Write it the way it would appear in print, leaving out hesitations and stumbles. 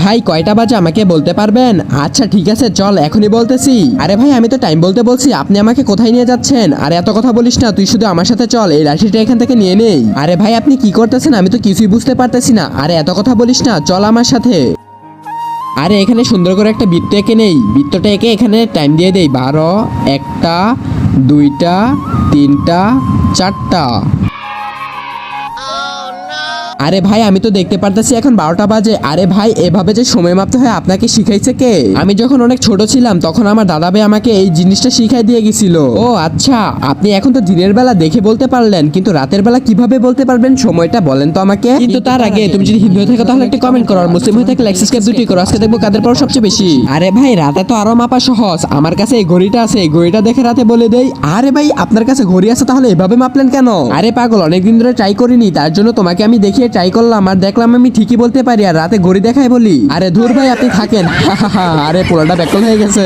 ভাই কয়টা বাজে আমাকে বলতে পারবেন? আচ্ছা ঠিক আছে চল এখনই বলতেছি। আরে ভাই আমি তো টাইম বলতে বলছি, আপনি আমাকে কোথায় নিয়ে যাচ্ছেন? আরে এত কথা বলিস না, তুই শুধু আমার সাথে চল, এই লাঠিটা এখান থেকে নিয়ে নেই। আরে ভাই আপনি কি করতেছেন? আমি তো কিছুই বুঝতে পারতেছি না। আরে এত কথা বলিস না, চল আমার সাথে। আরে এখানে সুন্দর করে একটা বৃত্ত এঁকে নেই, বৃত্তটা এঁকে এখানে টাইম দিয়ে দেই 12, 1টা 2টা 3টা 4টা। আরে ভাই আমি তো দেখতে পারতেছি এখন 12টা বাজে। আরে ভাই এভাবে যে সময় মাপতে হয় আপনাকে শিখাইছে কে? আমি যখন অনেক ছোট ছিলাম তখন আমার দাদা ভাই আমাকে এই জিনিসটা শিখাই দিয়ে গেছিল। ও আচ্ছা, আপনি এখন তো দিনের বেলা দেখে বলতে পারলেন, কিন্তু রাতের বেলা কিভাবে বলতে পারবেন সময়টা বলেন তো আমাকে। কিন্তু তার আগে তুমি যদি হিন্দু হয়ে থাকো তাহলে একটা কমেন্ট করো, আর মুসলিম হয়ে থাকলে লাইক সাবস্ক্রাইব দুটোই করো। আজকে দেখবো কাদের পর সবচেয়ে বেশি। আরে ভাই রাতে তো আরো মাপা সহজ, আমার কাছে এই ঘড়িটা আছে, এই ঘড়িটা দেখে রাতে বলে দেই। আরে ভাই আপনার কাছে ঘড়ি আছে তাহলে এভাবে মাপলেন কেন? আরে পাগল, অনেকদিন ধরে ট্রাই করিনি, তার জন্য তোমাকে আমি দেখিয়ে ট্রাই করলাম, আর দেখলাম আমি ঠিকই বলতে পারি আর রাতে ঘড়ি দেখাই বলি। আরে ধুর ভাই আপনি থাকেন। আরে পোলাটা ব্যাকল হয়ে গেছে।